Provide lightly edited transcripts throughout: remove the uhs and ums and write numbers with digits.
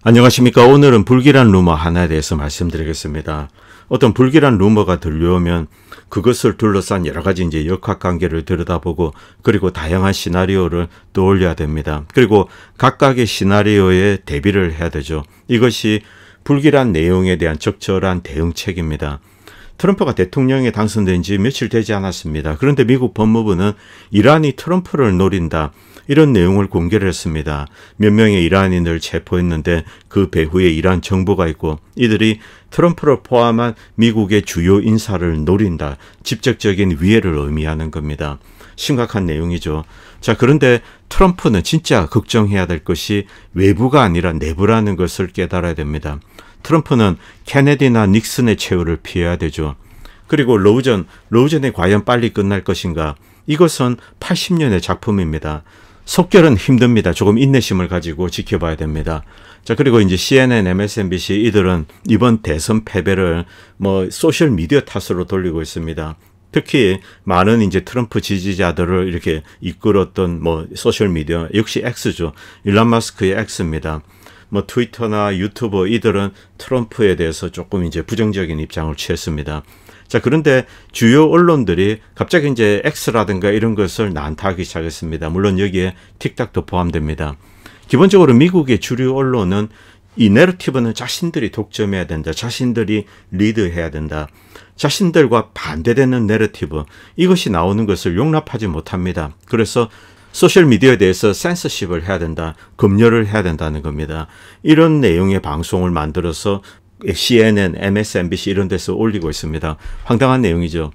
안녕하십니까. 오늘은 불길한 루머 하나에 대해서 말씀드리겠습니다. 어떤 불길한 루머가 들려오면 그것을 둘러싼 여러 가지 역학관계를 들여다보고 그리고 다양한 시나리오를 떠올려야 됩니다. 그리고 각각의 시나리오에 대비를 해야 되죠. 이것이 불길한 내용에 대한 적절한 대응책입니다. 트럼프가 대통령에 당선된 지 며칠 되지 않았습니다. 그런데 미국 법무부는 이란이 트럼프를 노린다, 이런 내용을 공개를 했습니다. 몇 명의 이란인을 체포했는데 그 배후에 이란 정부가 있고 이들이 트럼프를 포함한 미국의 주요 인사를 노린다, 직접적인 위해를 의미하는 겁니다. 심각한 내용이죠. 자, 그런데 트럼프는 진짜 걱정해야 될 것이 외부가 아니라 내부라는 것을 깨달아야 됩니다. 트럼프는 케네디나 닉슨의 최후를 피해야 되죠. 그리고 로우전이 과연 빨리 끝날 것인가? 이것은 80년의 작품입니다. 속결은 힘듭니다. 조금 인내심을 가지고 지켜봐야 됩니다. 자, 그리고 CNN, MSNBC 이들은 이번 대선 패배를 소셜 미디어 탓으로 돌리고 있습니다. 특히 많은 트럼프 지지자들을 이렇게 이끌었던 소셜 미디어, 역시 X죠. 일론 머스크의 X입니다. 트위터나 유튜브 이들은 트럼프에 대해서 조금 부정적인 입장을 취했습니다. 자, 그런데 주요 언론들이 갑자기 X라든가 이런 것을 난타하기 시작했습니다. 물론 여기에 틱탁도 포함됩니다. 기본적으로 미국의 주류 언론은 이 내러티브는 자신들이 독점해야 된다, 자신들이 리드해야 된다, 자신들과 반대되는 내러티브, 이것이 나오는 것을 용납하지 못합니다. 그래서 소셜미디어에 대해서 센서십을 해야 된다, 검열을 해야 된다는 겁니다. 이런 내용의 방송을 만들어서 CNN, MSNBC 이런 데서 올리고 있습니다. 황당한 내용이죠.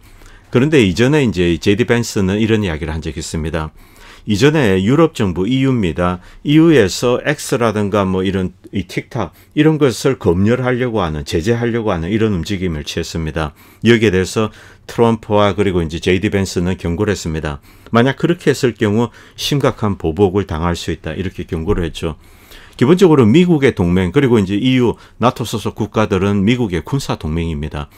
그런데 이전에 제디 벤스는 이런 이야기를 한 적이 있습니다. 이전에 유럽 정부 EU입니다. EU에서 X라든가 이런 틱탁 이런 것을 검열하려고 하는, 제재하려고 하는 이런 움직임을 취했습니다. 여기에 대해서 트럼프와 그리고 제디 벤스는 경고를 했습니다. 만약 그렇게 했을 경우 심각한 보복을 당할 수 있다, 이렇게 경고를 했죠. 기본적으로 미국의 동맹, 그리고 EU, 나토 소속 국가들은 미국의 군사 동맹입니다.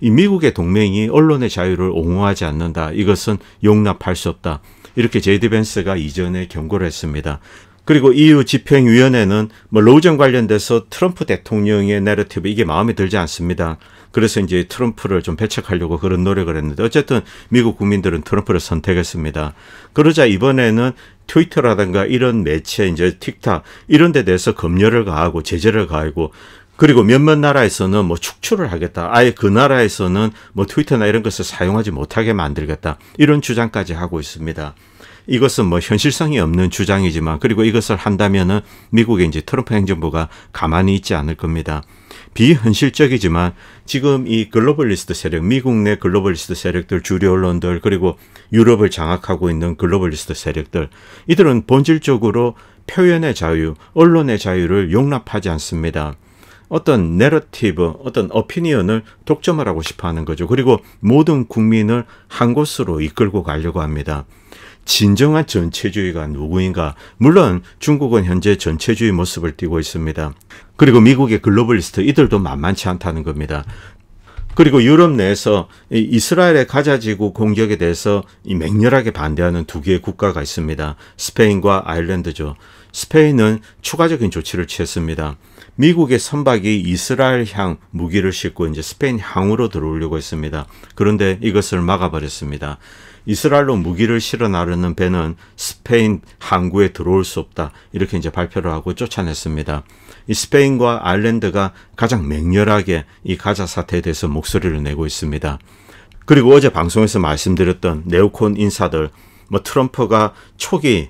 이 미국의 동맹이 언론의 자유를 옹호하지 않는다, 이것은 용납할 수 없다, 이렇게 제디 벤스가 이전에 경고를 했습니다. 그리고 EU 집행위원회는 로우전 관련돼서 트럼프 대통령의 내러티브, 이게 마음에 들지 않습니다. 그래서 트럼프를 좀 배척하려고 그런 노력을 했는데 어쨌든 미국 국민들은 트럼프를 선택했습니다. 그러자 이번에는 트위터라든가 이런 매체, 틱탁 이런 데 대해서 검열을 가하고 제재를 가하고, 그리고 몇몇 나라에서는 축출을 하겠다, 아예 그 나라에서는 트위터나 이런 것을 사용하지 못하게 만들겠다, 이런 주장까지 하고 있습니다. 이것은 현실성이 없는 주장이지만, 그리고 이것을 한다면은 미국의 트럼프 행정부가 가만히 있지 않을 겁니다. 비현실적이지만 지금 이 글로벌리스트 세력, 미국 내 글로벌리스트 세력들, 주류 언론들, 그리고 유럽을 장악하고 있는 글로벌리스트 세력들, 이들은 본질적으로 표현의 자유, 언론의 자유를 용납하지 않습니다. 어떤 내러티브, 어떤 오피니언을 독점을 하고 싶어 하는 거죠. 그리고 모든 국민을 한 곳으로 이끌고 가려고 합니다. 진정한 전체주의가 누구인가? 물론 중국은 현재 전체주의 모습을 띠고 있습니다. 그리고 미국의 글로벌리스트, 이들도 만만치 않다는 겁니다. 그리고 유럽 내에서 이스라엘의 가자지구 공격에 대해서 맹렬하게 반대하는 두 개의 국가가 있습니다. 스페인과 아일랜드죠. 스페인은 추가적인 조치를 취했습니다. 미국의 선박이 이스라엘향 무기를 싣고 스페인 향으로 들어오려고 했습니다. 그런데 이것을 막아버렸습니다. 이스라엘로 무기를 실어 나르는 배는 스페인 항구에 들어올 수 없다, 이렇게 발표를 하고 쫓아냈습니다. 이 스페인과 아일랜드가 가장 맹렬하게 이 가자 사태에 대해서 목소리를 내고 있습니다. 그리고 어제 방송에서 말씀드렸던 네오콘 인사들, 트럼프가 초기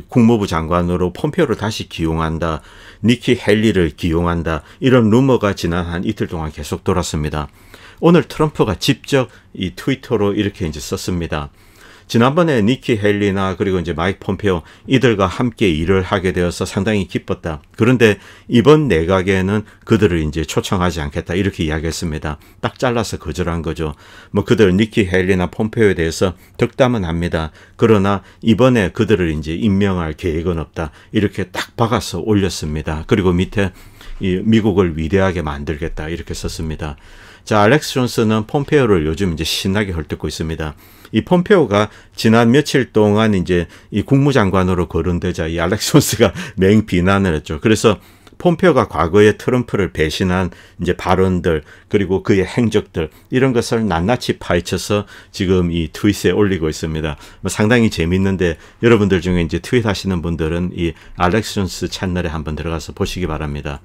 국무부 장관으로 폼페오를 다시 기용한다, 니키 헬리를 기용한다, 이런 루머가 지난 한 이틀 동안 계속 돌았습니다. 오늘 트럼프가 직접 이 트위터로 이렇게 썼습니다. 지난번에 니키 헬리나 그리고 마이크 폼페오 이들과 함께 일을 하게 되어서 상당히 기뻤다. 그런데 이번 내각에는 그들을 초청하지 않겠다, 이렇게 이야기했습니다. 딱 잘라서 거절한 거죠. 그들 니키 헬리나 폼페오에 대해서 덕담은 합니다. 그러나 이번에 그들을 임명할 계획은 없다, 이렇게 딱 박아서 올렸습니다. 그리고 밑에 미국을 위대하게 만들겠다, 이렇게 썼습니다. 자, 알렉스 존스는 폼페오를 요즘 신나게 헐뜯고 있습니다. 이 폼페오가 지난 며칠 동안 이 국무장관으로 거론되자 이 알렉스 존스가 맹비난을 했죠. 그래서 폼페오가 과거에 트럼프를 배신한 이제 발언들 그리고 그의 행적들 이런 것을 낱낱이 파헤쳐서 지금 이 트윗에 올리고 있습니다. 상당히 재밌는데 여러분들 중에 이제 트윗 하시는 분들은 이 알렉스 존스 채널에 한번 들어가서 보시기 바랍니다.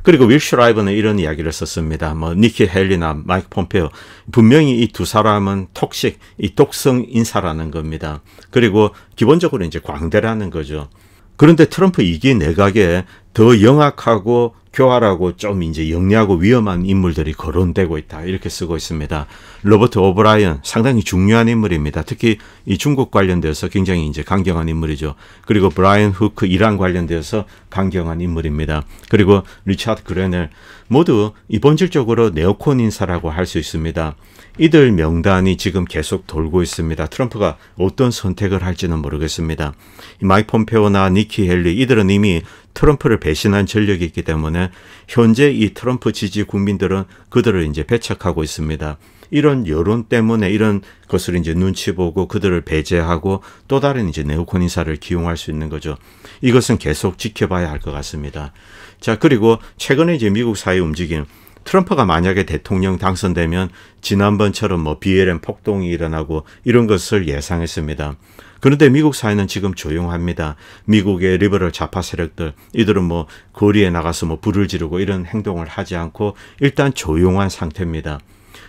그리고 윌 슈라이버는 이런 이야기를 썼습니다. 니키 헬리나 마이크 폼페오 분명히 이 두 사람은 톡식, 이 독성 인사라는 겁니다. 그리고 기본적으로 이제 광대라는 거죠. 그런데 트럼프 2기 내각에 더 영악하고 교활하고 좀 이제 영리하고 위험한 인물들이 거론되고 있다. 이렇게 쓰고 있습니다. 로버트 오브라이언 상당히 중요한 인물입니다. 특히 이 중국 관련돼서 굉장히 이제 강경한 인물이죠. 그리고 브라이언 후크 이란 관련돼서 강경한 인물입니다. 그리고 리차드 그레넬 모두 이 본질적으로 네오콘 인사라고 할 수 있습니다. 이들 명단이 지금 계속 돌고 있습니다. 트럼프가 어떤 선택을 할지는 모르겠습니다. 마이크 폼페오나 니키 헬리 이들은 이미 트럼프를 배신한 전력이 있기 때문에 현재 이 트럼프 지지 국민들은 그들을 이제 배척하고 있습니다. 이런 여론 때문에 이런 것을 이제 눈치 보고 그들을 배제하고 또 다른 이제 네오콘 인사를 기용할 수 있는 거죠. 이것은 계속 지켜봐야 할 것 같습니다. 자, 그리고 최근에 이제 미국 사회 움직임 트럼프가 만약에 대통령 당선되면 지난번처럼 BLM 폭동이 일어나고 이런 것을 예상했습니다. 그런데 미국 사회는 지금 조용합니다. 미국의 리버럴 좌파 세력들 이들은 거리에 나가서 불을 지르고 이런 행동을 하지 않고 일단 조용한 상태입니다.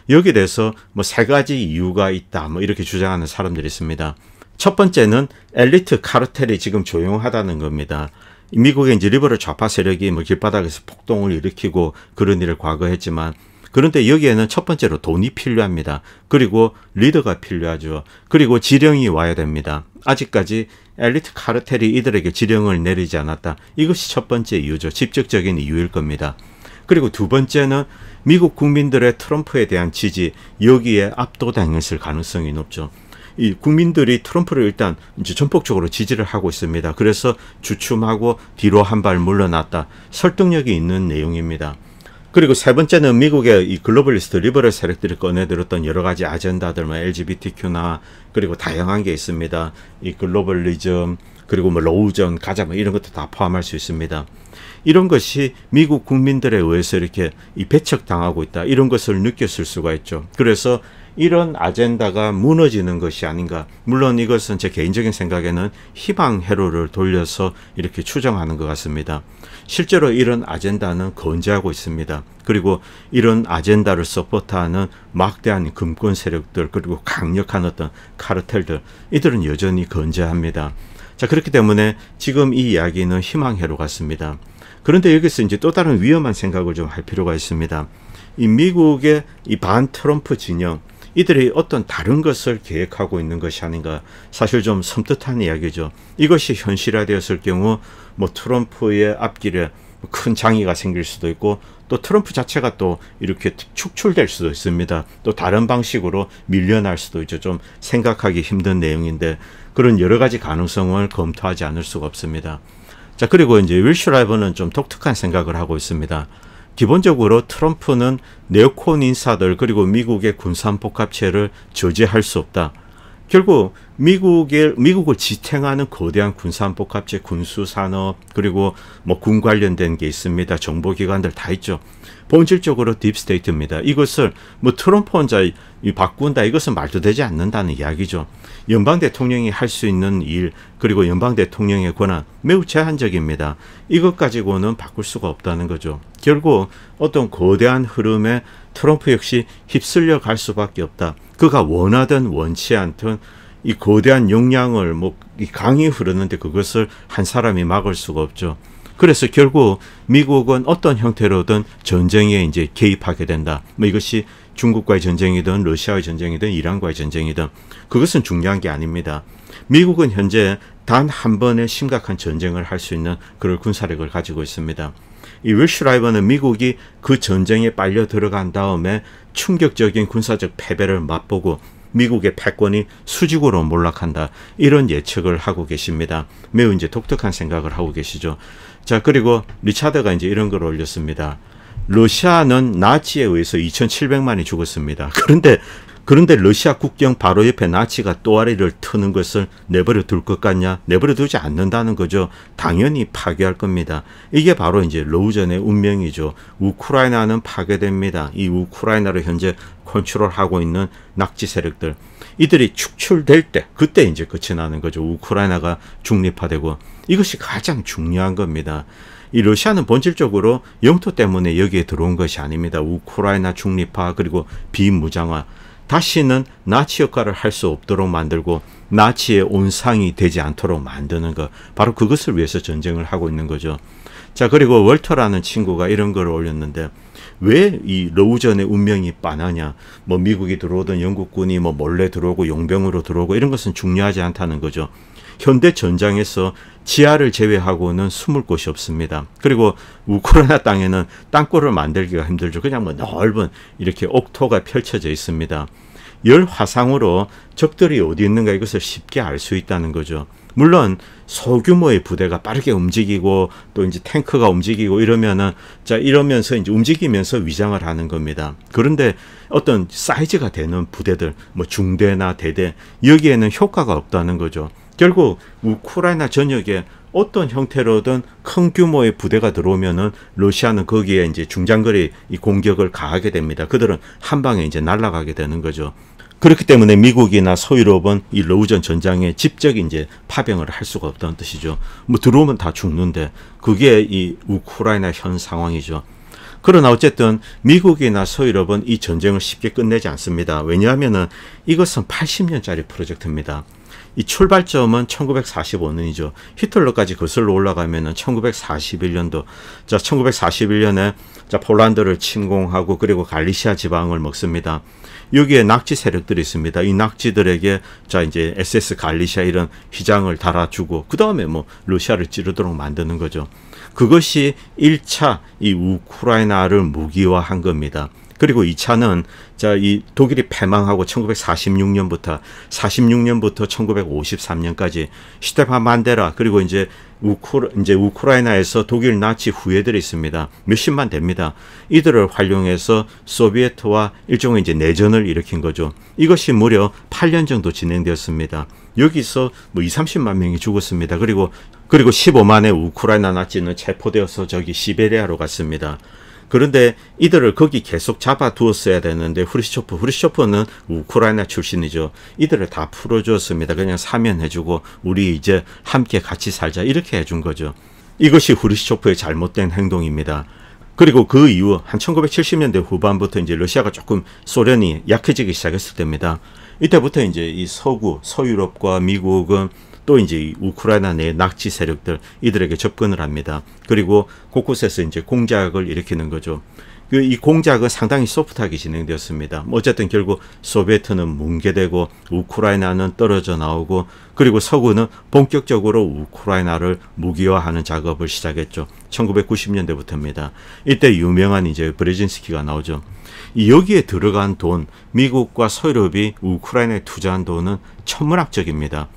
여기에 대해서 세 가지 이유가 있다 이렇게 주장하는 사람들이 있습니다. 첫 번째는 엘리트 카르텔이 지금 조용하다는 겁니다. 미국의 이제 리버럴 좌파 세력이 길바닥에서 폭동을 일으키고 그런 일을 과거에 했지만 그런데 여기에는 첫 번째로 돈이 필요합니다. 그리고 리더가 필요하죠. 그리고 지령이 와야 됩니다. 아직까지 엘리트 카르텔이 이들에게 지령을 내리지 않았다. 이것이 첫 번째 이유죠. 직접적인 이유일 겁니다. 그리고 두 번째는 미국 국민들의 트럼프에 대한 지지 여기에 압도당했을 가능성이 높죠. 이 국민들이 트럼프를 일단 이제 전폭적으로 지지를 하고 있습니다. 그래서 주춤하고 뒤로 한 발 물러났다. 설득력이 있는 내용입니다. 그리고 세 번째는 미국의 이 글로벌리스트 리버럴 세력들이 꺼내들었던 여러 가지 아젠다들, LGBTQ나 그리고 다양한 게 있습니다. 이 글로벌리즘 그리고 로우전, 가자 이런 것도 다 포함할 수 있습니다. 이런 것이 미국 국민들에 의해서 이렇게 배척당하고 있다. 이런 것을 느꼈을 수가 있죠. 그래서 이런 아젠다가 무너지는 것이 아닌가. 물론 이것은 제 개인적인 생각에는 희망 회로를 돌려서 이렇게 추정하는 것 같습니다. 실제로 이런 아젠다는 건재하고 있습니다. 그리고 이런 아젠다를 서포트하는 막대한 금권 세력들 그리고 강력한 어떤 카르텔들 이들은 여전히 건재합니다. 자, 그렇기 때문에 지금 이 이야기는 희망 회로 같습니다. 그런데 여기서 이제 또 다른 위험한 생각을 좀 할 필요가 있습니다. 이 미국의 이 반 트럼프 진영 이들이 어떤 다른 것을 계획하고 있는 것이 아닌가. 사실 좀 섬뜩한 이야기죠. 이것이 현실화되었을 경우 트럼프의 앞길에 큰 장애가 생길 수도 있고 또 트럼프 자체가 또 이렇게 축출될 수도 있습니다. 또 다른 방식으로 밀려날 수도 있죠. 좀 생각하기 힘든 내용인데 그런 여러 가지 가능성을 검토하지 않을 수가 없습니다. 자, 그리고 이제 윌 슈라이버는 좀 독특한 생각을 하고 있습니다. 기본적으로 트럼프는 네오콘 인사들 그리고 미국의 군산복합체를 저지할 수 없다. 결국 미국을 지탱하는 거대한 군산복합체, 군수산업 그리고 군 관련된 게 있습니다. 정보기관들 다 있죠. 본질적으로 딥스테이트입니다. 이것을 트럼프 혼자 바꾼다 이것은 말도 되지 않는다는 이야기죠. 연방 대통령이 할 수 있는 일 그리고 연방 대통령의 권한 매우 제한적입니다. 이것 가지고는 바꿀 수가 없다는 거죠. 결국 어떤 거대한 흐름에 트럼프 역시 휩쓸려 갈 수밖에 없다. 그가 원하든 원치 않든 이 거대한 역량을 이 강이 흐르는데 그것을 한 사람이 막을 수가 없죠. 그래서 결국 미국은 어떤 형태로든 전쟁에 이제 개입하게 된다. 이것이 중국과의 전쟁이든 러시아의 전쟁이든 이란과의 전쟁이든 그것은 중요한 게 아닙니다. 미국은 현재 단 한 번의 심각한 전쟁을 할 수 있는 그런 군사력을 가지고 있습니다. 이 윌 슈라이버는 미국이 그 전쟁에 빨려 들어간 다음에 충격적인 군사적 패배를 맛보고 미국의 패권이 수직으로 몰락한다. 이런 예측을 하고 계십니다. 매우 이제 독특한 생각을 하고 계시죠. 자, 그리고 리차드가 이제 이런 걸 올렸습니다. 러시아는 나치에 의해서 2,700만이 죽었습니다. 그런데 그런데 러시아 국경 바로 옆에 나치가 또아리를 트는 것을 내버려 둘 것 같냐? 내버려 두지 않는다는 거죠. 당연히 파괴할 겁니다. 이게 바로 이제 러우전의 운명이죠. 우크라이나는 파괴됩니다. 이 우크라이나를 현재 컨트롤하고 있는 낙지 세력들. 이들이 축출될 때, 그때 이제 끝이 나는 거죠. 우크라이나가 중립화되고. 이것이 가장 중요한 겁니다. 이 러시아는 본질적으로 영토 때문에 여기에 들어온 것이 아닙니다. 우크라이나 중립화 그리고 비무장화. 다시는 나치 역할을 할 수 없도록 만들고 나치의 온상이 되지 않도록 만드는 것. 바로 그것을 위해서 전쟁을 하고 있는 거죠. 자, 그리고 월터라는 친구가 이런 걸 올렸는데 왜 이 러우전의 운명이 빤하냐. 뭐 미국이 들어오든 영국군이 뭐 몰래 들어오고 용병으로 들어오고 이런 것은 중요하지 않다는 거죠. 현대 전장에서 지하를 제외하고는 숨을 곳이 없습니다. 그리고 우크라이나 땅에는 땅굴을 만들기가 힘들죠. 그냥 뭐 넓은 이렇게 옥토가 펼쳐져 있습니다. 열 화상으로 적들이 어디 있는가 이것을 쉽게 알 수 있다는 거죠. 물론 소규모의 부대가 빠르게 움직이고 또 이제 탱크가 움직이고 이러면은 자 이러면서 이제 움직이면서 위장을 하는 겁니다. 그런데 어떤 사이즈가 되는 부대들 뭐 중대나 대대 여기에는 효과가 없다는 거죠. 결국 우크라이나 전역에 어떤 형태로든 큰 규모의 부대가 들어오면은 러시아는 거기에 이제 중장거리 이 공격을 가하게 됩니다. 그들은 한 방에 이제 날아가게 되는 거죠. 그렇기 때문에 미국이나 서유럽은 이 러우전 전장에 직접 이제 파병을 할 수가 없다는 뜻이죠. 뭐 들어오면 다 죽는데 그게 이 우크라이나 현 상황이죠. 그러나 어쨌든 미국이나 서유럽은 이 전쟁을 쉽게 끝내지 않습니다. 왜냐하면은 이것은 80년짜리 프로젝트입니다. 이 출발점은 1945년이죠. 히틀러까지 거슬러 올라가면은 1941년도. 자, 1941년에 자, 폴란드를 침공하고 그리고 갈리시아 지방을 먹습니다. 여기에 낙지 세력들이 있습니다. 이 낙지들에게 자, 이제 SS 갈리시아 이런 휘장을 달아주고 그다음에 뭐 러시아를 찌르도록 만드는 거죠. 그것이 1차 이 우크라이나를 무기화한 겁니다. 그리고 2차는 자, 이 독일이 패망하고 1946년부터 1953년까지 슈테판 반데라 그리고 이제 우크라이나에서 독일 나치 후예들이 있습니다. 몇십만 됩니다. 이들을 활용해서 소비에트와 일종의 이제 내전을 일으킨 거죠. 이것이 무려 8년 정도 진행되었습니다. 여기서 뭐 20-30만 명이 죽었습니다. 그리고 15만의 우크라이나 나치는 체포되어서 저기 시베리아로 갔습니다. 그런데 이들을 거기 계속 잡아두었어야 되는데 후르시초프는 우크라이나 출신이죠. 이들을 다 풀어주었습니다. 그냥 사면해주고 우리 이제 함께 같이 살자 이렇게 해준 거죠. 이것이 후르시초프의 잘못된 행동입니다. 그리고 그 이후 한 1970년대 후반부터 이제 러시아가 조금 소련이 약해지기 시작했을 때입니다. 이때부터 이제 이 서유럽과 미국은 또 이제 이 우크라이나 내 낙지 세력들 이들에게 접근을 합니다. 그리고 곳곳에서 이제 공작을 일으키는 거죠. 이 공작은 상당히 소프트하게 진행되었습니다. 어쨌든 결국 소비에트는 뭉개되고 우크라이나는 떨어져 나오고 그리고 서구는 본격적으로 우크라이나를 무기화하는 작업을 시작했죠. 1990년대부터입니다. 이때 유명한 이제 브레진스키가 나오죠. 여기에 들어간 돈, 미국과 서유럽이 우크라이나에 투자한 돈은 천문학적입니다.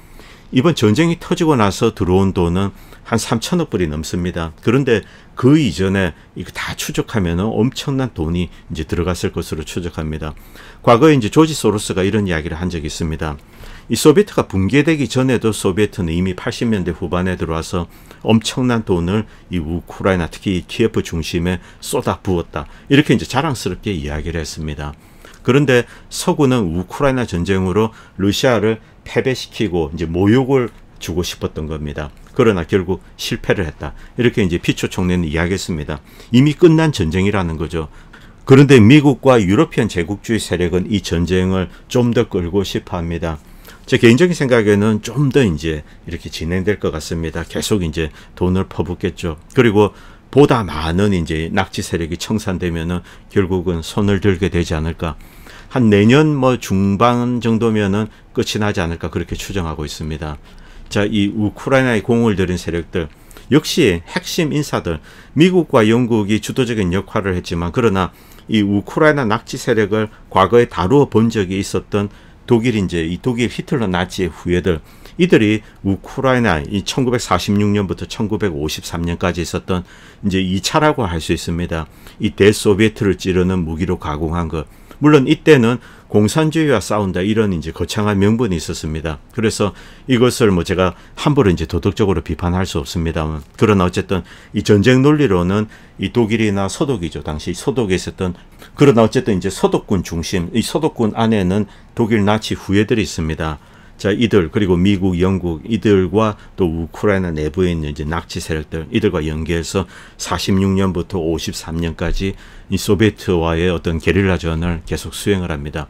이번 전쟁이 터지고 나서 들어온 돈은 한 3천억 불이 넘습니다. 그런데 그 이전에 이거 다 추적하면 엄청난 돈이 이제 들어갔을 것으로 추적합니다. 과거에 이제 조지 소로스가 이런 이야기를 한 적이 있습니다. 이 소비에트가 붕괴되기 전에도 소비에트는 이미 80년대 후반에 들어와서 엄청난 돈을 이 우크라이나 특히 키예프 중심에 쏟아 부었다. 이렇게 이제 자랑스럽게 이야기를 했습니다. 그런데 서구는 우크라이나 전쟁으로 러시아를 패배시키고 이제 모욕을 주고 싶었던 겁니다. 그러나 결국 실패를 했다. 이렇게 이제 피초 총리는 이야기했습니다. 이미 끝난 전쟁이라는 거죠. 그런데 미국과 유러피안 제국주의 세력은 이 전쟁을 좀 더 끌고 싶어 합니다. 제 개인적인 생각에는 좀 더 이제 이렇게 진행될 것 같습니다. 계속 이제 돈을 퍼붓겠죠. 그리고 보다 많은 이제 낙지 세력이 청산되면은 결국은 손을 들게 되지 않을까. 한 내년 뭐 중반 정도면은 끝이 나지 않을까 그렇게 추정하고 있습니다. 자, 이 우크라이나에 공을 들인 세력들 역시 핵심 인사들 미국과 영국이 주도적인 역할을 했지만 그러나 이 우크라이나 낙지 세력을 과거에 다루어 본 적이 있었던 독일 이 독일 히틀러 나치의 후예들 이들이 우크라이나 이 1946년부터 1953년까지 있었던 이제 2차라고 할 수 있습니다. 이 대소비에트를 찌르는 무기로 가공한 것. 물론 이때는 공산주의와 싸운다 이런 이제 거창한 명분이 있었습니다. 그래서 이것을 뭐 제가 함부로 이제 도덕적으로 비판할 수 없습니다만, 그러나 어쨌든 이 전쟁 논리로는 이 독일이나 서독이죠. 당시 서독에 있었던, 그러나 어쨌든 이제 서독군 중심, 이 서독군 안에는 독일 나치 후예들이 있습니다. 자, 이들, 그리고 미국, 영국, 이들과 또 우크라이나 내부에 있는 이제 낙지 세력들, 이들과 연계해서 46년부터 53년까지 이 소비에트와의 어떤 게릴라전을 계속 수행을 합니다.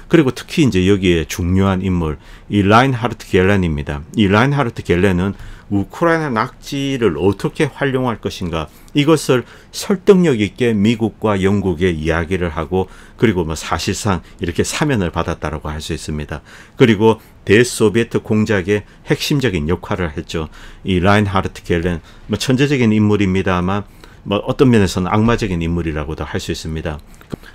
그리고 특히 이제 여기에 중요한 인물, 이 라인하르트 겔렌입니다. 이 라인하르트 겔렌은 우크라이나 낙지를 어떻게 활용할 것인가, 이것을 설득력 있게 미국과 영국에 이야기를 하고, 그리고 뭐 사실상 이렇게 사면을 받았다라고 할 수 있습니다. 그리고 대소비에트 공작의 핵심적인 역할을 했죠. 이 라인하르트 겔렌, 뭐 천재적인 인물입니다만 뭐 어떤 면에서는 악마적인 인물이라고도 할 수 있습니다.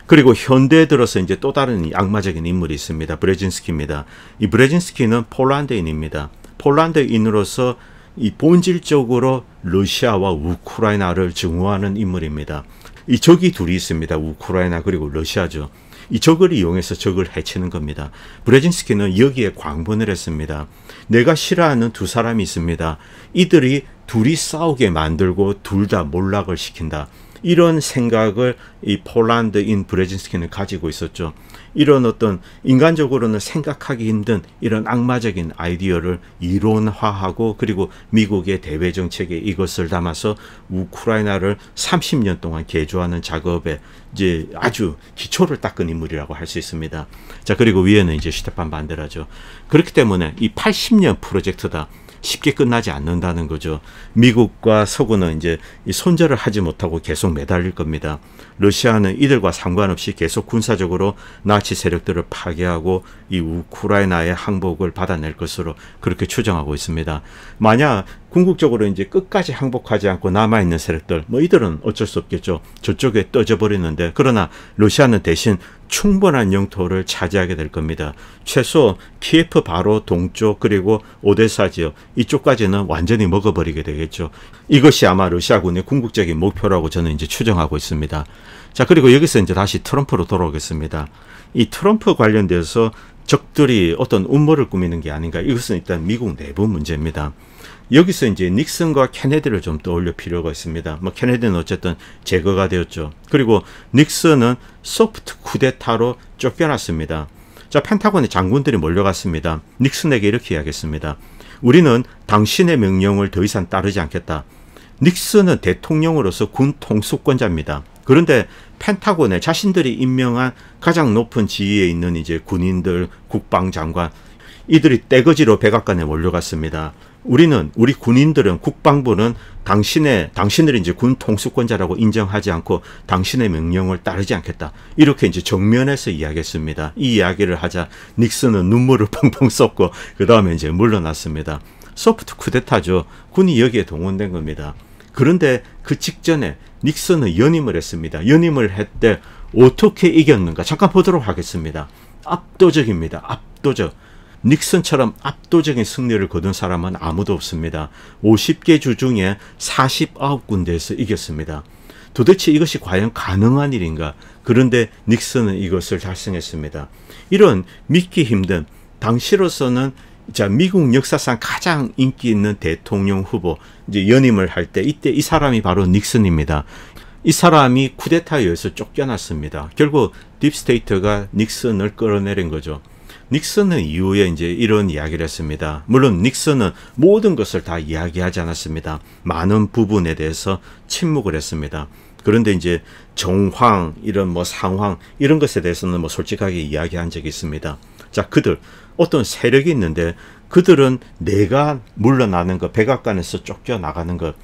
그리고 현대에 들어서 이제 또 다른 악마적인 인물이 있습니다. 브레진스키입니다. 이 브레진스키는 폴란드인입니다. 폴란드인으로서 이 본질적으로 러시아와 우크라이나를 증오하는 인물입니다. 이 적이 둘이 있습니다. 우크라이나 그리고 러시아죠. 이 적을 이용해서 적을 해치는 겁니다. 브레진스키는 여기에 광분을 했습니다. 내가 싫어하는 두 사람이 있습니다. 이들이 둘이 싸우게 만들고 둘 다 몰락을 시킨다. 이런 생각을 이 폴란드인 브레진스키는 가지고 있었죠. 이런 어떤 인간적으로는 생각하기 힘든 이런 악마적인 아이디어를 이론화하고, 그리고 미국의 대외 정책에 이것을 담아서 우크라이나를 30년 동안 개조하는 작업에 이제 아주 기초를 닦은 인물이라고 할 수 있습니다. 자, 그리고 위에는 이제 슈테판 반데라죠. 그렇기 때문에 이 80년 프로젝트다. 쉽게 끝나지 않는다는 거죠. 미국과 서구는 이제 손절을 하지 못하고 계속 매달릴 겁니다. 러시아는 이들과 상관없이 계속 군사적으로 나치 세력들을 파괴하고 이 우크라이나의 항복을 받아낼 것으로 그렇게 추정하고 있습니다. 만약 궁극적으로 이제 끝까지 항복하지 않고 남아있는 세력들, 뭐 이들은 어쩔 수 없겠죠. 저쪽에 떠져 버리는데, 그러나 러시아는 대신 충분한 영토를 차지하게 될 겁니다. 최소 키예프 바로 동쪽, 그리고 오데사 지역 이쪽까지는 완전히 먹어버리게 되겠죠. 이것이 아마 러시아군의 궁극적인 목표라고 저는 이제 추정하고 있습니다. 자, 그리고 여기서 이제 다시 트럼프로 돌아오겠습니다. 이 트럼프 관련돼서 적들이 어떤 음모를 꾸미는 게 아닌가, 이것은 일단 미국 내부 문제입니다. 여기서 이제 닉슨과 케네디를 좀 떠올릴 필요가 있습니다. 뭐 케네디는 어쨌든 제거가 되었죠. 그리고 닉슨은 소프트 쿠데타로 쫓겨났습니다. 자, 펜타곤의 장군들이 몰려갔습니다. 닉슨에게 이렇게 이야기했습니다. 우리는 당신의 명령을 더 이상 따르지 않겠다. 닉슨은 대통령으로서 군 통수권자입니다. 그런데 펜타곤에 자신들이 임명한 가장 높은 지위에 있는 이제 군인들, 국방장관, 이들이 떼거지로 백악관에 몰려갔습니다. 우리 군인들은, 국방부는 당신을 이제 군 통수권자라고 인정하지 않고 당신의 명령을 따르지 않겠다. 이렇게 이제 정면에서 이야기했습니다. 이 이야기를 하자 닉슨은 눈물을 펑펑 쏟고 그 다음에 이제 물러났습니다. 소프트 쿠데타죠. 군이 여기에 동원된 겁니다. 그런데 그 직전에 닉슨은 연임을 했습니다. 연임을 했대 어떻게 이겼는가 잠깐 보도록 하겠습니다. 압도적입니다. 압도적. 닉슨처럼 압도적인 승리를 거둔 사람은 아무도 없습니다. 50개 주 중에 49군데에서 이겼습니다. 도대체 이것이 과연 가능한 일인가? 그런데 닉슨은 이것을 달성했습니다. 이런 믿기 힘든, 당시로서는 자, 미국 역사상 가장 인기 있는 대통령 후보, 이제 연임을 할 때, 이때 이 사람이 바로 닉슨입니다. 이 사람이 쿠데타에 의해서 쫓겨났습니다. 결국 딥스테이트가 닉슨을 끌어내린 거죠. 닉슨은 이후에 이제 이런 이야기를 했습니다. 물론 닉슨은 모든 것을 다 이야기하지 않았습니다. 많은 부분에 대해서 침묵을 했습니다. 그런데 이제 정황, 이런 뭐 상황, 이런 것에 대해서는 뭐 솔직하게 이야기한 적이 있습니다. 자, 그들 어떤 세력이 있는데 그들은 내가 물러나는 것, 백악관에서 쫓겨나가는 것,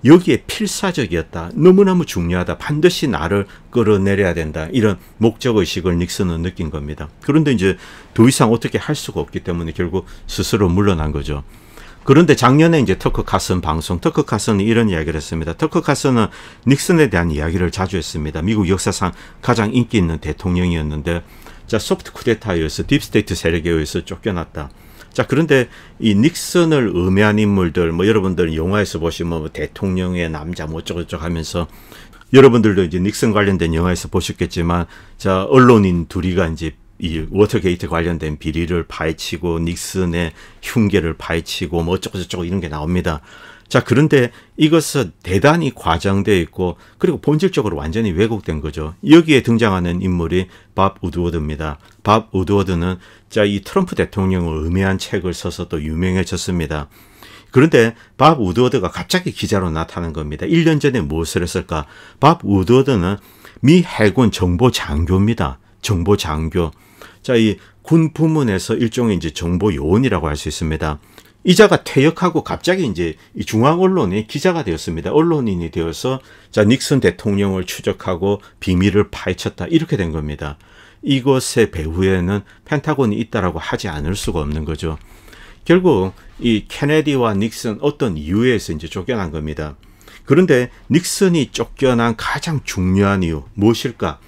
여기에 필사적이었다. 너무너무 중요하다. 반드시 나를 끌어내려야 된다. 이런 목적의식을 닉슨은 느낀 겁니다. 그런데 이제 더 이상 어떻게 할 수가 없기 때문에 결국 스스로 물러난 거죠. 그런데 작년에 이제 터커 카슨 방송, 터커 카슨이 이런 이야기를 했습니다. 터커 카슨은 닉슨에 대한 이야기를 자주 했습니다. 미국 역사상 가장 인기 있는 대통령이었는데, 자, 소프트 쿠데타에 의해서 딥스테이트 세력에 의해서 쫓겨났다. 자, 그런데 이 닉슨을 음해한 인물들, 뭐 여러분들 영화에서 보시면 뭐 대통령의 남자 뭐 어쩌고저쩌고 하면서 여러분들도 이제 닉슨 관련된 영화에서 보셨겠지만, 자, 언론인 둘이가 이제 이 워터게이트 관련된 비리를 파헤치고 닉슨의 흉계를 파헤치고 뭐 어쩌고저쩌고 이런 게 나옵니다. 자, 그런데 이것은 대단히 과장되어 있고 그리고 본질적으로 완전히 왜곡된 거죠. 여기에 등장하는 인물이 밥 우드워드입니다. 밥 우드워드는 자, 이 트럼프 대통령을 음해한 책을 써서 또 유명해졌습니다. 그런데 밥 우드워드가 갑자기 기자로 나타난 겁니다. 1년 전에 무엇을 했을까? 밥 우드워드는 미 해군 정보장교입니다. 정보장교. 자, 이 군 부문에서 일종의 이제 정보 요원이라고 할 수 있습니다. 이자가 퇴역하고 갑자기 이제 중앙 언론의 기자가 되었습니다. 언론인이 되어서 자, 닉슨 대통령을 추적하고 비밀을 파헤쳤다. 이렇게 된 겁니다. 이것의 배후에는 펜타곤이 있다라고 하지 않을 수가 없는 거죠. 결국 이 케네디와 닉슨 어떤 이유에서 이제 쫓겨난 겁니다. 그런데 닉슨이 쫓겨난 가장 중요한 이유 무엇일까?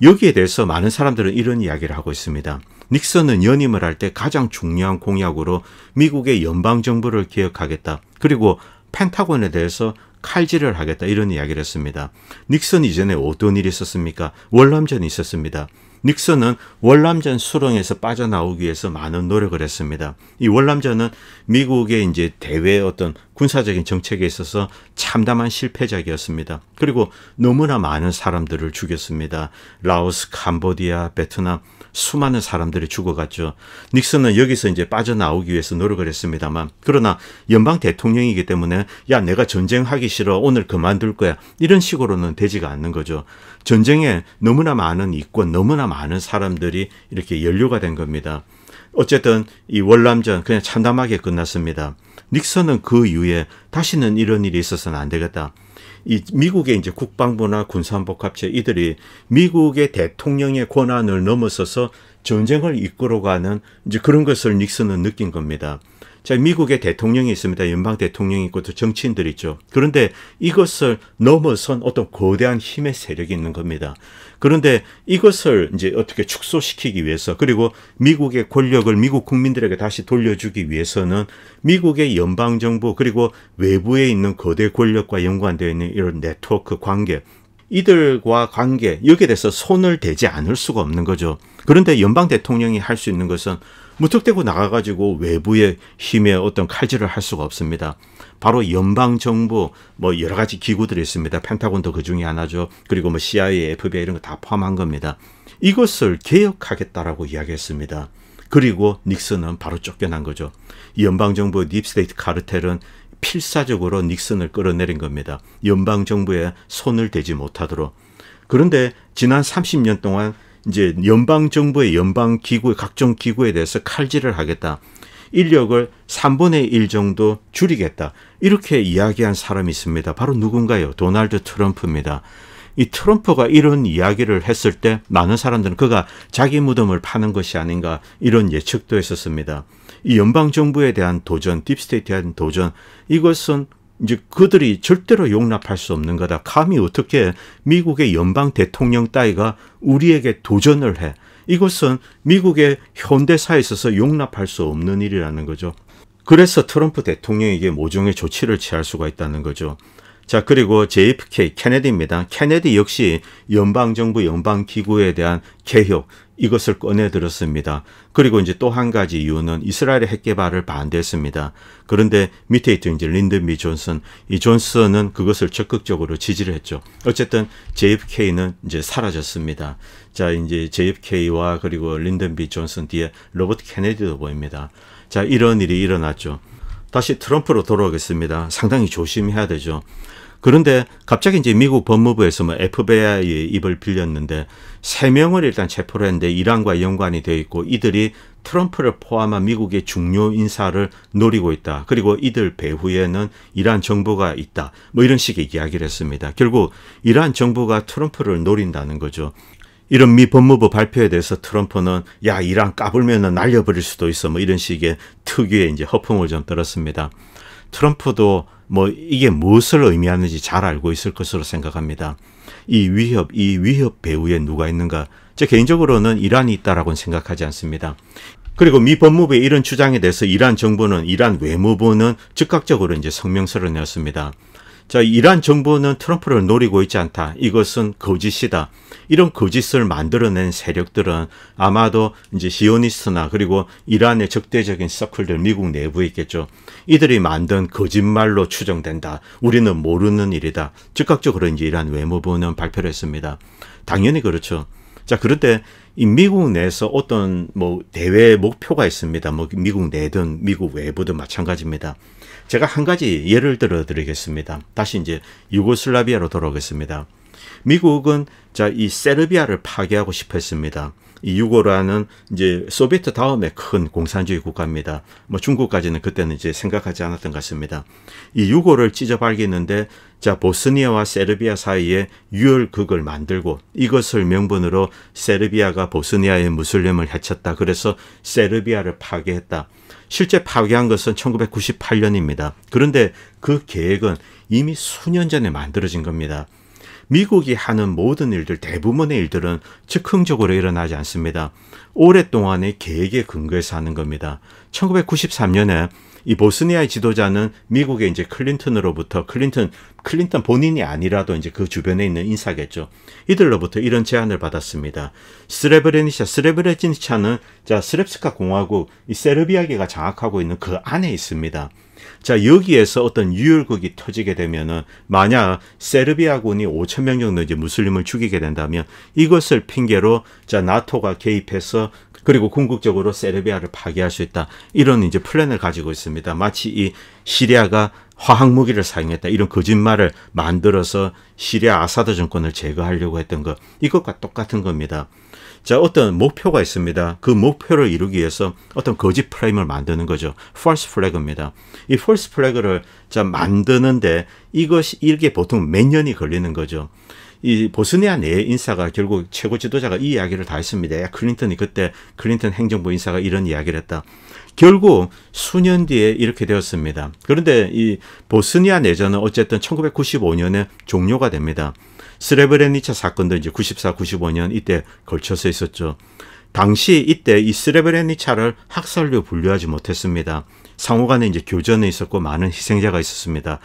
여기에 대해서 많은 사람들은 이런 이야기를 하고 있습니다. 닉슨은 연임을 할 때 가장 중요한 공약으로 미국의 연방정부를 개혁하겠다. 그리고 펜타곤에 대해서 칼질을 하겠다. 이런 이야기를 했습니다. 닉슨 이전에 어떤 일이 있었습니까? 월남전이 있었습니다. 닉슨은 월남전 수렁에서 빠져나오기 위해서 많은 노력을 했습니다. 이 월남전은 미국의 이제 대외 어떤 군사적인 정책에 있어서 참담한 실패작이었습니다. 그리고 너무나 많은 사람들을 죽였습니다. 라오스, 캄보디아, 베트남 수많은 사람들이 죽어갔죠. 닉슨은 여기서 이제 빠져나오기 위해서 노력을 했습니다만, 그러나 연방 대통령이기 때문에 야, 내가 전쟁하기 싫어, 오늘 그만둘 거야, 이런 식으로는 되지가 않는 거죠. 전쟁에 너무나 많은 이권, 너무나 많은 사람들이 이렇게 연루가 된 겁니다. 어쨌든 이 월남전 그냥 참담하게 끝났습니다. 닉슨은 그 이후에 다시는 이런 일이 있어서는 안 되겠다. 이 미국의 이제 국방부나 군사안보합체 이들이 미국의 대통령의 권한을 넘어서서 전쟁을 이끌어가는 이제 그런 것을 닉슨은 느낀 겁니다. 자, 미국의 대통령이 있습니다. 연방 대통령이 있고 또 정치인들이 있죠. 그런데 이것을 넘어선 어떤 거대한 힘의 세력이 있는 겁니다. 그런데 이것을 이제 어떻게 축소시키기 위해서, 그리고 미국의 권력을 미국 국민들에게 다시 돌려주기 위해서는 미국의 연방정부 그리고 외부에 있는 거대 권력과 연관되어 있는 이런 네트워크 관계, 이들과 관계, 여기에 대해서 손을 대지 않을 수가 없는 거죠. 그런데 연방 대통령이 할 수 있는 것은 무턱대고 나가가지고 외부의 힘에 어떤 칼질을 할 수가 없습니다. 바로 연방정부, 뭐 여러 가지 기구들이 있습니다. 펜타곤도 그 중에 하나죠. 그리고 뭐 CIA, FBI 이런 거 다 포함한 겁니다. 이것을 개혁하겠다라고 이야기했습니다. 그리고 닉슨은 바로 쫓겨난 거죠. 이 연방정부의 딥스테이트 카르텔은 필사적으로 닉슨을 끌어내린 겁니다. 연방정부에 손을 대지 못하도록. 그런데 지난 30년 동안 이제 연방정부의 연방기구, 각종 기구에 대해서 칼질을 하겠다. 인력을 3분의 1 정도 줄이겠다. 이렇게 이야기한 사람이 있습니다. 바로 누군가요? 도널드 트럼프입니다. 이 트럼프가 이런 이야기를 했을 때 많은 사람들은 그가 자기 무덤을 파는 것이 아닌가 이런 예측도 했었습니다. 이 연방정부에 대한 도전, 딥스테이트에 대한 도전, 이것은 이제 그들이 절대로 용납할 수 없는 거다. 감히 어떻게 미국의 연방 대통령 따위가 우리에게 도전을 해. 이것은 미국의 현대사에 있어서 용납할 수 없는 일이라는 거죠. 그래서 트럼프 대통령에게 모종의 조치를 취할 수가 있다는 거죠. 자, 그리고 JFK, 케네디입니다. 케네디 역시 연방정부, 연방기구에 대한 개혁, 이것을 꺼내들었습니다. 그리고 이제 또 한 가지 이유는 이스라엘의 핵 개발을 반대했습니다. 그런데 밑에 있던 이제 린든 B 존슨, 이 존슨은 그것을 적극적으로 지지를 했죠. 어쨌든 JFK는 이제 사라졌습니다. 자, 이제 JFK와 그리고 린든 B 존슨 뒤에 로버트 케네디도 보입니다. 자, 이런 일이 일어났죠. 다시 트럼프로 돌아오겠습니다. 상당히 조심해야 되죠. 그런데 갑자기 이제 미국 법무부에서 뭐 FBI의 입을 빌렸는데 3명을 일단 체포를 했는데 이란과 연관이 되어 있고 이들이 트럼프를 포함한 미국의 중요 인사를 노리고 있다. 그리고 이들 배후에는 이란 정부가 있다. 뭐 이런 식의 이야기를 했습니다. 결국 이란 정부가 트럼프를 노린다는 거죠. 이런 미 법무부 발표에 대해서 트럼프는 야, 이란 까불면은 날려버릴 수도 있어. 뭐 이런 식의 특유의 이제 허풍을 좀 떨었습니다. 트럼프도 뭐 이게 무엇을 의미하는지 잘 알고 있을 것으로 생각합니다. 이 위협 배후에 누가 있는가? 제 개인적으로는 이란이 있다라고는 생각하지 않습니다. 그리고 미 법무부의 이런 주장에 대해서 이란 정부는, 이란 외무부는 즉각적으로 이제 성명서를 내었습니다. 자, 이란 정부는 트럼프를 노리고 있지 않다. 이것은 거짓이다. 이런 거짓을 만들어낸 세력들은 아마도 이제 시오니스트나 그리고 이란의 적대적인 서클들 미국 내부에 있겠죠. 이들이 만든 거짓말로 추정된다. 우리는 모르는 일이다. 즉각적으로 이제 이란 외무부는 발표를 했습니다. 당연히 그렇죠. 자, 그런데 이 미국 내에서 어떤 뭐 대외 목표가 있습니다. 뭐 미국 내든 미국 외부든 마찬가지입니다. 제가 한 가지 예를 들어 드리겠습니다. 다시 이제 유고슬라비아로 돌아오겠습니다. 미국은 자, 이 세르비아를 파괴하고 싶어 했습니다. 이 유고라는 이제 소비에트 다음에 큰 공산주의 국가입니다. 뭐 중국까지는 그때는 이제 생각하지 않았던 것 같습니다. 이 유고를 찢어발기는데 자, 보스니아와 세르비아 사이에 유혈극을 만들고 이것을 명분으로 세르비아가 보스니아의 무슬림을 해쳤다. 그래서 세르비아를 파괴했다. 실제 파괴한 것은 1998년입니다. 그런데 그 계획은 이미 수년 전에 만들어진 겁니다. 미국이 하는 모든 일들, 대부분의 일들은 즉흥적으로 일어나지 않습니다. 오랫동안의 계획에 근거해서 하는 겁니다. 1993년에 이 보스니아의 지도자는 미국의 이제 클린턴으로부터 클린턴 본인이 아니라도 이제 그 주변에 있는 인사겠죠. 이들로부터 이런 제안을 받았습니다. 스레브레니차는 자, 스렙스카 공화국, 이 세르비아계가 장악하고 있는 그 안에 있습니다. 자, 여기에서 어떤 유혈극이 터지게 되면은 만약 세르비아군이 5,000명 정도 이제 무슬림을 죽이게 된다면 이것을 핑계로 자, 나토가 개입해서 그리고 궁극적으로 세르비아를 파괴할 수 있다. 이런 이제 플랜을 가지고 있습니다. 마치 이 시리아가 화학무기를 사용했다. 이런 거짓말을 만들어서 시리아 아사드 정권을 제거하려고 했던 것. 이것과 똑같은 겁니다. 자, 어떤 목표가 있습니다. 그 목표를 이루기 위해서 어떤 거짓 프레임을 만드는 거죠. false flag입니다. 이 false flag를 자, 만드는데 이게 보통 몇 년이 걸리는 거죠. 이 보스니아 내 인사가 결국 최고 지도자가 이 이야기를 다 했습니다. 야, 클린턴이 그때 클린턴 행정부 인사가 이런 이야기를 했다. 결국 수년 뒤에 이렇게 되었습니다. 그런데 이 보스니아 내전은 어쨌든 1995년에 종료가 됩니다. 스레브레니차 사건도 이제 94, 95년 이때 걸쳐서 있었죠. 당시 이때 이 스레브레니차를 학살로 분류하지 못했습니다. 상호간에 이제 교전에 있었고 많은 희생자가 있었습니다.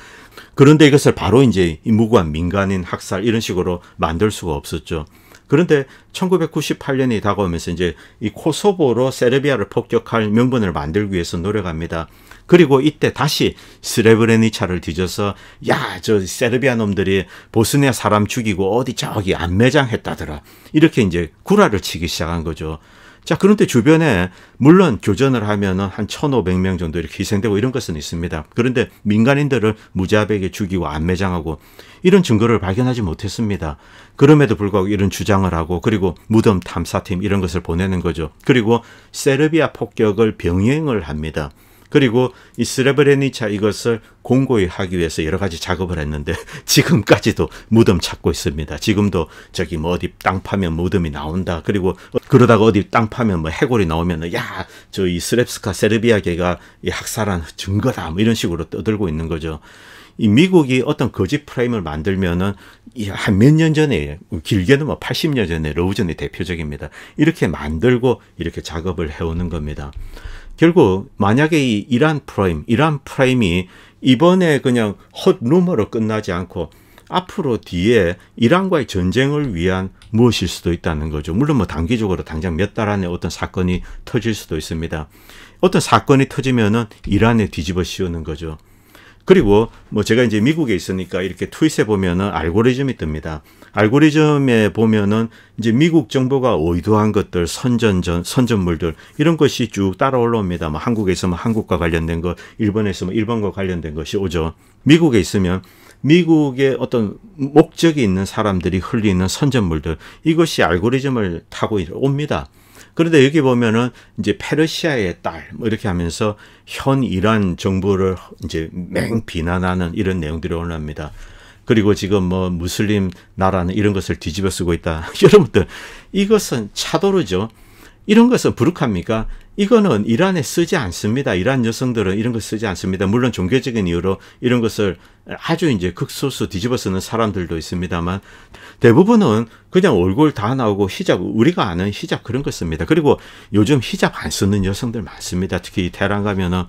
그런데 이것을 바로 이제 무고한 민간인 학살 이런 식으로 만들 수가 없었죠. 그런데 1998년이 다가오면서 이제 이 코소보로 세르비아를 폭격할 명분을 만들기 위해서 노력합니다. 그리고 이때 다시 스레브레니차를 뒤져서 야, 저 세르비아 놈들이 보스니아 사람 죽이고 어디 저기 안매장했다더라. 이렇게 이제 구라를 치기 시작한 거죠. 자, 그런데 주변에 물론 교전을 하면은 한 1,500명 정도 이렇게 희생되고 이런 것은 있습니다. 그런데 민간인들을 무자비하게 죽이고 안매장하고 이런 증거를 발견하지 못했습니다. 그럼에도 불구하고 이런 주장을 하고 그리고 무덤 탐사팀 이런 것을 보내는 거죠. 그리고 세르비아 폭격을 병행을 합니다. 그리고 이 스레브레니차 이것을 공고히 하기 위해서 여러 가지 작업을 했는데 지금까지도 무덤 찾고 있습니다. 지금도 저기 뭐 어디 땅 파면 무덤이 나온다. 그리고 그러다가 어디 땅 파면 뭐 해골이 나오면 야, 저 이 스렙스카 세르비아계가 이 학살한 증거다. 뭐 이런 식으로 떠들고 있는 거죠. 이 미국이 어떤 거짓 프레임을 만들면은 한 몇 년 전에 길게는 뭐 80년 전에 러우전이 대표적입니다. 이렇게 만들고 이렇게 작업을 해오는 겁니다. 결국 만약에 이 이란 프레임이 이번에 그냥 헛 루머로 끝나지 않고 앞으로 뒤에 이란과의 전쟁을 위한 무엇일 수도 있다는 거죠. 물론 뭐 단기적으로 당장 몇 달 안에 어떤 사건이 터질 수도 있습니다. 어떤 사건이 터지면은 이란에 뒤집어 씌우는 거죠. 그리고 뭐 제가 이제 미국에 있으니까 이렇게 트윗에 보면은 알고리즘이 뜹니다. 알고리즘에 보면은 이제 미국 정부가 의도한 것들, 선전물들 이런 것이 쭉 따라 올라옵니다. 뭐 한국에 있으면 한국과 관련된 것, 일본에 있으면 일본과 관련된 것이 오죠. 미국에 있으면 미국의 어떤 목적이 있는 사람들이 흘리는 선전물들 이것이 알고리즘을 타고 옵니다. 그런데 여기 보면은 이제 페르시아의 딸 뭐 이렇게 하면서 현 이란 정부를 이제 맹 비난하는 이런 내용들이 올라옵니다. 그리고 지금 뭐 무슬림 나라는 이런 것을 뒤집어 쓰고 있다. 여러분들 이것은 차도르죠. 이런 것은 부룩합니까? 이거는 이란에 쓰지 않습니다. 이란 여성들은 이런 거 쓰지 않습니다. 물론 종교적인 이유로 이런 것을 아주 이제 극소수 뒤집어 쓰는 사람들도 있습니다만 대부분은 그냥 얼굴 다 나오고 히잡, 우리가 아는 히잡 그런 거 씁니다. 그리고 요즘 히잡 안 쓰는 여성들 많습니다. 특히 테헤란 가면은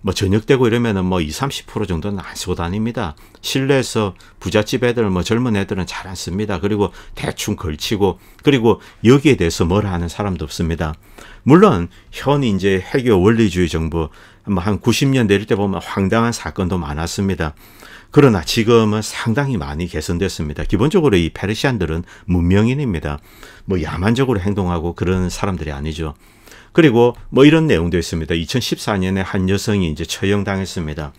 뭐 저녁 되고 이러면은 뭐 20, 30% 정도는 안 쓰고 다닙니다. 실내에서 부잣집 애들, 뭐 젊은 애들은 잘 안 씁니다. 그리고 대충 걸치고, 그리고 여기에 대해서 뭐라 하는 사람도 없습니다. 물론 현 이제 회교 원리주의 정부 한 90년대 이럴 때 보면 황당한 사건도 많았습니다. 그러나 지금은 상당히 많이 개선됐습니다. 기본적으로 이 페르시안들은 문명인입니다. 뭐 야만적으로 행동하고 그런 사람들이 아니죠. 그리고 뭐 이런 내용도 있습니다. 2014년에 한 여성이 이제 처형당했습니다.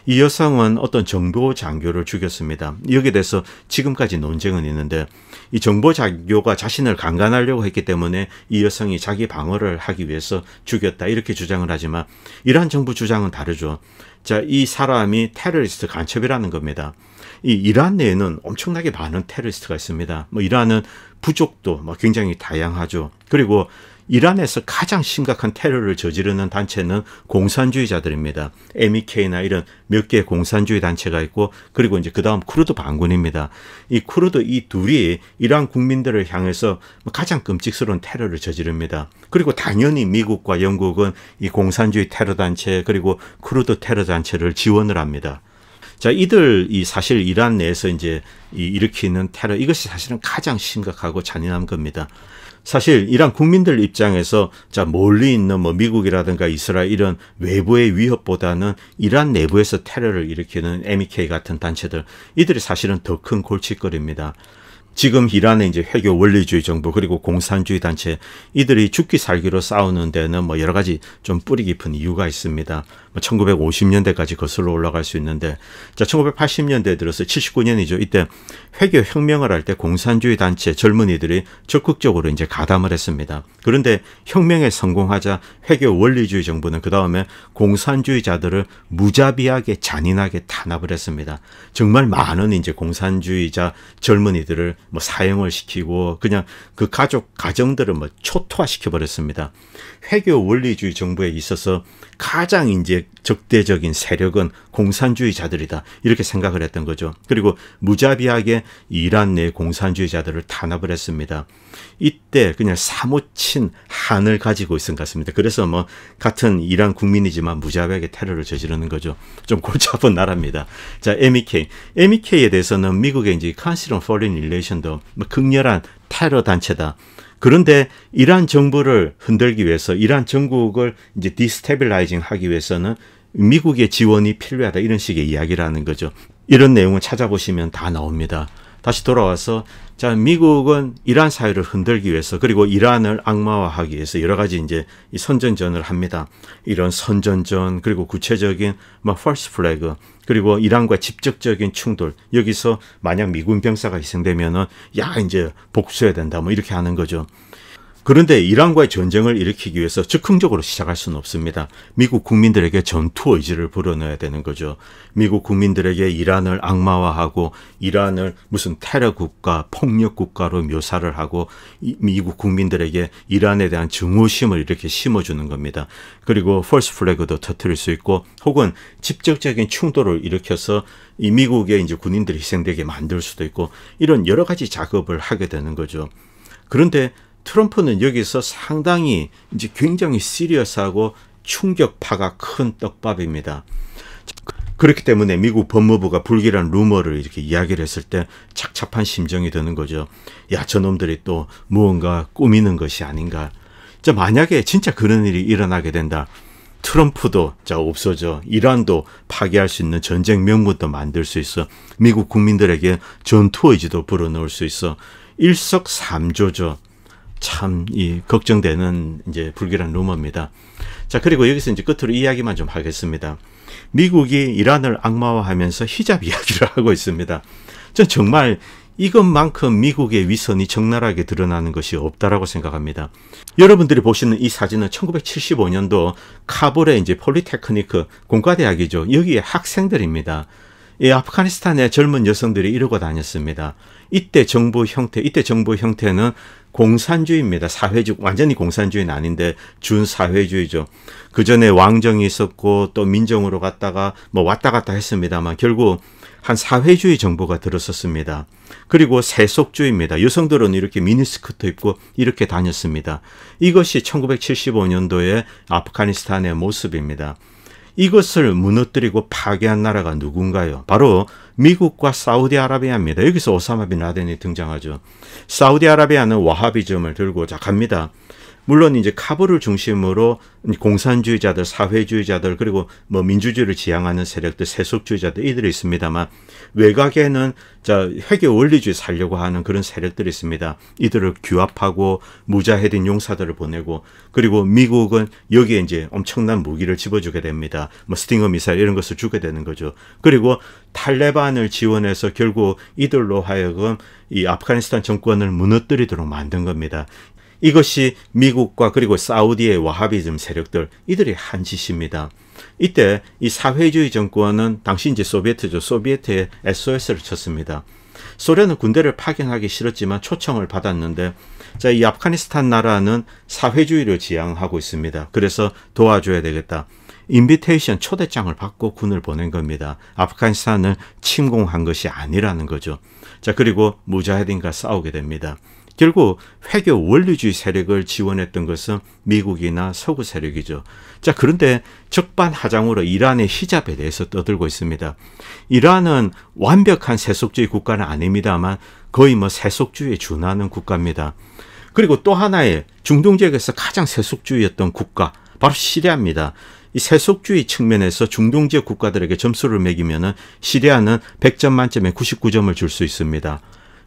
이 여성은 어떤 정보 장교를 죽였습니다. 여기에 대해서 지금까지 논쟁은 있는데, 이 정보 장교가 자신을 강간하려고 했기 때문에 이 여성이 자기 방어를 하기 위해서 죽였다, 이렇게 주장을 하지만 이러한 정부 주장은 다르죠. 자, 이 사람이 테러리스트 간첩이라는 겁니다. 이 이란 내에는 엄청나게 많은 테러리스트가 있습니다. 뭐 이란은 부족도 뭐 굉장히 다양하죠. 그리고 이란에서 가장 심각한 테러를 저지르는 단체는 공산주의자들입니다. MEK나 이런 몇 개의 공산주의 단체가 있고, 그리고 이제 그 다음 쿠르드 반군입니다. 이 쿠르드 이 둘이 이란 국민들을 향해서 가장 끔찍스러운 테러를 저지릅니다. 그리고 당연히 미국과 영국은 이 공산주의 테러 단체 그리고 쿠르드 테러 단체를 지원을 합니다. 자, 이들이 사실 이란 내에서 이제 일으키는 테러, 이것이 사실은 가장 심각하고 잔인한 겁니다. 사실 이란 국민들 입장에서 자, 멀리 있는 뭐 미국이라든가 이스라엘 이런 외부의 위협보다는 이란 내부에서 테러를 일으키는 MEK 같은 단체들, 이들이 사실은 더 큰 골칫거리입니다. 지금 이란의 이제 회교 원리주의 정부 그리고 공산주의 단체, 이들이 죽기 살기로 싸우는 데는 뭐 여러 가지 좀 뿌리 깊은 이유가 있습니다. 1950년대까지 거슬러 올라갈 수 있는데, 자, 1980년대에 들어서 79년이죠. 이때 회교 혁명을 할 때 공산주의 단체 젊은이들이 적극적으로 이제 가담을 했습니다. 그런데 혁명에 성공하자 회교 원리주의 정부는 그 다음에 공산주의자들을 무자비하게 잔인하게 탄압을 했습니다. 정말 많은 이제 공산주의자 젊은이들을 뭐 사형을 시키고 그냥 그 가정들을 뭐 초토화시켜 버렸습니다. 회교 원리주의 정부에 있어서 가장 이제 적대적인 세력은 공산주의자들이다, 이렇게 생각을 했던 거죠. 그리고 무자비하게 이란 내 공산주의자들을 탄압을 했습니다. 이때 그냥 사무친 한을 가지고 있은 것 같습니다. 그래서 뭐 같은 이란 국민이지만 무자비하게 테러를 저지르는 거죠. 좀 골치 아픈 나라입니다. 자, MEK에 대해서는 미국의 이제 Council on Foreign Relations도 뭐 극렬한 테러 단체다. 그런데 이란 정부를 흔들기 위해서, 이란 정국을 이제 디스테빌라이징 하기 위해서는 미국의 지원이 필요하다, 이런 식의 이야기를 하는 거죠. 이런 내용을 찾아보시면 다 나옵니다. 다시 돌아와서, 자, 미국은 이란 사회를 흔들기 위해서, 그리고 이란을 악마화하기 위해서 여러 가지 이제 이 선전전을 합니다. 이런 선전전, 그리고 구체적인 뭐 false flag, 그리고 이란과 직접적인 충돌, 여기서 만약 미군 병사가 희생되면은 야, 이제 복수해야 된다, 뭐 이렇게 하는 거죠. 그런데 이란과의 전쟁을 일으키기 위해서 즉흥적으로 시작할 수는 없습니다. 미국 국민들에게 전투 의지를 불어넣어야 되는 거죠. 미국 국민들에게 이란을 악마화하고 이란을 무슨 테러 국가, 폭력 국가로 묘사를 하고 미국 국민들에게 이란에 대한 증오심을 이렇게 심어주는 겁니다. 그리고 펄스 플래그도 터뜨릴 수 있고, 혹은 직접적인 충돌을 일으켜서 이 미국의 이제 군인들이 희생되게 만들 수도 있고, 이런 여러 가지 작업을 하게 되는 거죠. 그런데 트럼프는 여기서 상당히 이제 굉장히 시리어스하고 충격파가 큰 떡밥입니다. 그렇기 때문에 미국 법무부가 불길한 루머를 이렇게 이야기를 했을 때 착잡한 심정이 드는 거죠. 야, 저놈들이 또 무언가 꾸미는 것이 아닌가. 자, 만약에 진짜 그런 일이 일어나게 된다. 트럼프도 자 없어져, 이란도 파괴할 수 있는 전쟁 명분도 만들 수 있어, 미국 국민들에게 전투 의지도 불어넣을 수 있어. 일석삼조죠. 참 걱정되는 이제 불길한 루머입니다. 자, 그리고 여기서 이제 끝으로 이야기만 좀 하겠습니다. 미국이 이란을 악마화하면서 히잡 이야기를 하고 있습니다. 전 정말 이것만큼 미국의 위선이 적나라하게 드러나는 것이 없다라고 생각합니다. 여러분들이 보시는 이 사진은 1975년도 카불의 이제 폴리테크니크 공과대학이죠. 여기에 학생들입니다. 이 아프가니스탄의 젊은 여성들이 이러고 다녔습니다. 이때 정부 형태는 공산주의입니다. 사회주의, 완전히 공산주의는 아닌데 준사회주의죠. 그 전에 왕정이 있었고 또 민정으로 갔다가 뭐 왔다 갔다 했습니다만 결국 한 사회주의 정부가 들어섰습니다. 그리고 세속주의입니다. 여성들은 이렇게 미니스커트 입고 이렇게 다녔습니다. 이것이 1975년도의 아프가니스탄의 모습입니다. 이것을 무너뜨리고 파괴한 나라가 누군가요? 바로 미국과 사우디아라비아입니다. 여기서 오사마 빈 라덴이 등장하죠. 사우디아라비아는 와하비즘을 들고 자 갑니다. 물론 이제 카불을 중심으로 공산주의자들, 사회주의자들, 그리고 뭐 민주주의를 지향하는 세력들, 세속주의자들 이들이 있습니다만 외곽에는 회교 원리주의 살려고 하는 그런 세력들이 있습니다. 이들을 규합하고 무자헤딘 용사들을 보내고 그리고 미국은 여기에 이제 엄청난 무기를 집어주게 됩니다. 뭐 스팅어 미사일 이런 것을 주게 되는 거죠. 그리고 탈레반을 지원해서 결국 이들로 하여금 이 아프가니스탄 정권을 무너뜨리도록 만든 겁니다. 이것이 미국과 그리고 사우디의 와하비즘 세력들 이들이 한 짓입니다. 이때 이 사회주의 정권은 당시 이제 소비에트죠. 소비에트에 SOS를 쳤습니다. 소련은 군대를 파견하기 싫었지만 초청을 받았는데 이 아프가니스탄 나라는 사회주의를 지향하고 있습니다. 그래서 도와줘야 되겠다. 인비테이션 초대장을 받고 군을 보낸 겁니다. 아프가니스탄을 침공한 것이 아니라는 거죠. 그리고 무자헤딘과 싸우게 됩니다. 결국 회교 원리주의 세력을 지원했던 것은 미국이나 서구 세력이죠. 그런데 적반하장으로 이란의 히잡에 대해서 떠들고 있습니다. 이란은 완벽한 세속주의 국가는 아닙니다만 거의 뭐 세속주의에 준하는 국가입니다. 그리고 또 하나의 중동 지역에서 가장 세속주의였던 국가 바로 시리아입니다. 이 세속주의 측면에서 중동 지역 국가들에게 점수를 매기면은 시리아는 100점 만점에 99점을 줄 수 있습니다.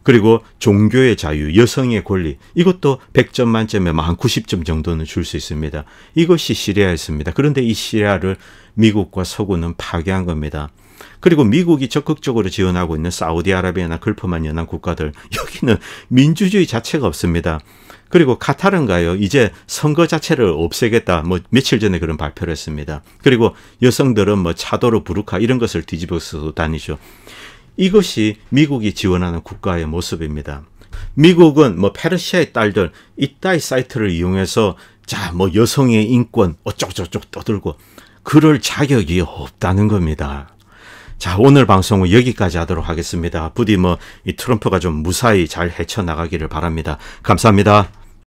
그리고 종교의 자유, 여성의 권리 이것도 100점 만점에 한 90점 정도는 줄 수 있습니다. 이것이 시리아였습니다. 그런데 이 시리아를 미국과 서구는 파괴한 겁니다. 그리고 미국이 적극적으로 지원하고 있는 사우디아라비아나 걸프만 연안 국가들 여기는 민주주의 자체가 없습니다. 그리고 카타르인가요? 이제 선거 자체를 없애겠다. 뭐 며칠 전에 그런 발표를 했습니다. 그리고 여성들은 뭐 차도로 부르카 이런 것을 뒤집어서 다니죠. 이것이 미국이 지원하는 국가의 모습입니다. 미국은 뭐 페르시아의 딸들 이따위 사이트를 이용해서 뭐 여성의 인권 어쩌고저쩌고 떠들고 그럴 자격이 없다는 겁니다. 오늘 방송은 여기까지 하도록 하겠습니다. 부디 이 트럼프가 좀 무사히 잘 헤쳐나가기를 바랍니다. 감사합니다.